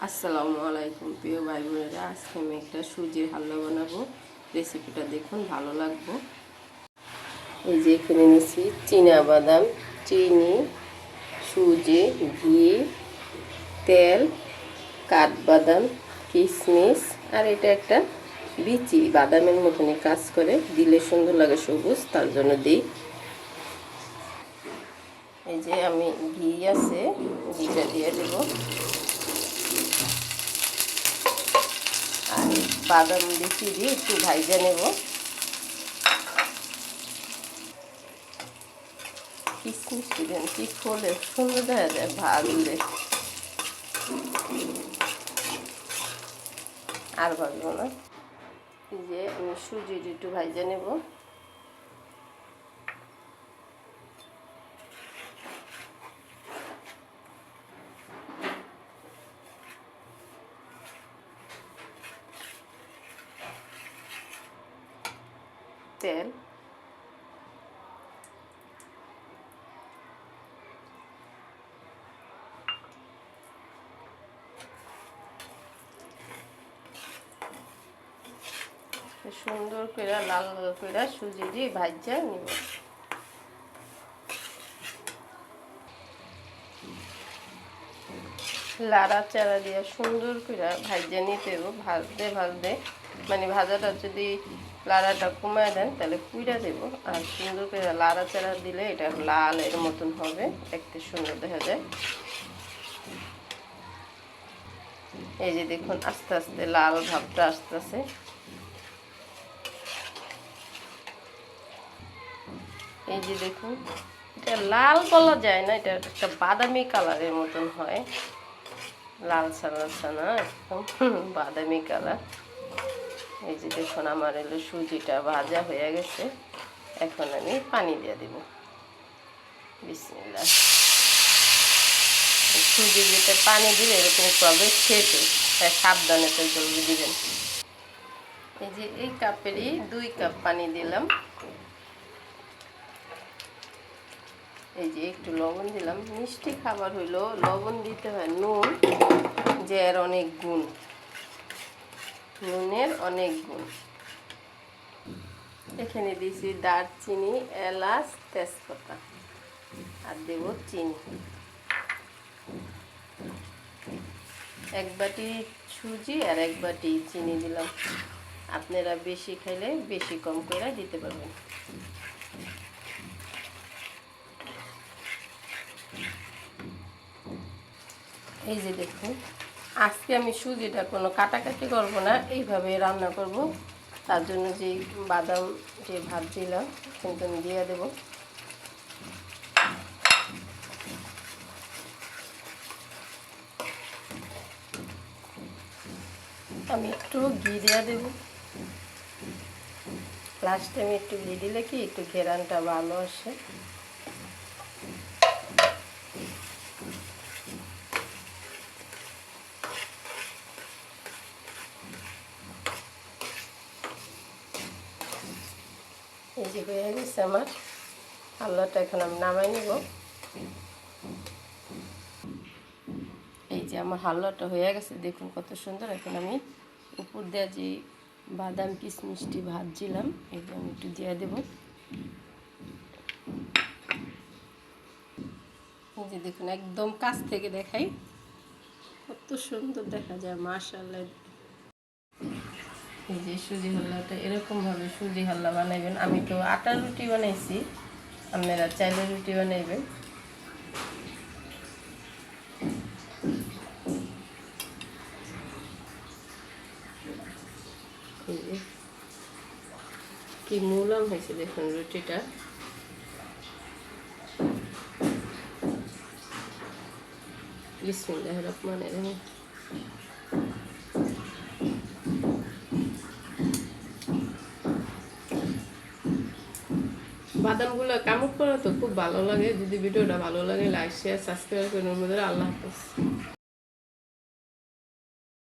আসসালামু আলাইকুম প্রিয় ভাই বোনেরা, আজকে আমি একটা সুজির হালুয়া বানাবো। রেসিপিটা দেখুন, ভালো লাগবে। এই যে এখানে নিয়েছি বাদাম, চিনি, সুজি, ঘি, তেল, কাঠবাদাম, কিশমিশ, আর এটা একটা বিচি বাদামের মতনই কাজ করে, দিলে সুন্দর লাগে সবুজ, তার জন্য দিই। এই যে আমি ঘি আছে, ঘিটা দিয়ে দেবো। আর বাদাম বেশি দিয়ে একটু ভাইজা নেব। কিশমিশ দেন, কি হলে সুন্দর দেখা যায় ভাজলে। আর ভাজবো না। এই যে আমি সুজি একটু ভাইজা নেব। তেল, সুন্দর করে লাল লাল করে সুজি দিয়ে ভাজা নিব। লাড়া চাড়া দিয়ে সুন্দর করে ভাজা নিতে হবে। ভাজতে ভাজতে মানে ভাজাটা যদি লাড়াটা কমায় দেন তাহলে কুইড়া দেব। আর সুন্দর করে লাড়া চাড়া দিলে এটা লাল এর মতন হবে, দেখতে সুন্দর দেখা যায়। এই যে দেখুন, আস্তে আস্তে লাল ভাবটা আসতেছে। এই যে দেখুন, এটা লাল বলা যায় না, এটা একটা বাদামি কালারের মতন হয়। লাল ছানা না, একদম বাদামি কালার। এই যে দেখুন, আমার এলো সুজিটা ভাজা হয়ে গেছে। এখন আমি পানি দিয়ে দেব। বিসমিল্লাহ। সুজির ভিতরে পানি দিলে এরকম হবে খেতে, তাই সাবধানে তো জলদি দিবেন। এই যে এই কাপেরই 2 কাপ পানি দিলাম। এই যে একটু লবণ দিলাম। মিষ্টি খাবার হইলো লবণ দিতে হয়, নুন যে এর অনেক গুণ, নুনের অনেক গুণ। এখানে দিয়েছি দারচিনি, এলাচ, তেজপাতা, আর দেব চিনি। 1 বাটি সুজি আর 1 বাটি চিনি দিলাম। আপনারা বেশি খাইলে বেশি কম করে দিতে পারবেন। এই যে দেখুন, আজকে আমি সুজিটা কোনো কাটাকাটি করব না, এইভাবে রান্না করব। তার জন্য যে বাদাম যে ভাজছিলাম কিন্তু আমি দিয়ে দেব। আমি একটু ঘি দিয়ে দেব। লাস্টে আমি একটু ঘি দিলে কি একটু ঘেরানটা ভালো আসে। এই যে হয়ে গেছে আমার হালুয়াটা, এখন আমি নামাই নিব। এই যে আমার হালুয়াটা হয়ে গেছে, দেখুন কত সুন্দর। এখন আমি উপর দিয়ে যে বাদাম কিশমিশটি ভাজছিলাম এটা আমি একটু দিয়ে দেব। এই যে দেখুন, একদম কাছ থেকে দেখাই, কত সুন্দর দেখা যায়, মাশাআল্লাহ। এই যে সুজি হালুয়াটা এরকমভাবে সুজি হালুয়া বানাইবেন। আমি তো আটার রুটি বানাইছি, আপনারা চাইলে রুটি বানাইবেন। এই যে কি মুলাম হয়েছে দেখুন রুটিটা। বিসমিল্লাহির রহমানির রহিম। বাদামগুলো কামড় করা তো খুব ভালো লাগে। যদি ভিডিওটা ভালো লাগে লাইক শেয়ার সাবস্ক্রাইব করে আল্লাহ হাফেজ।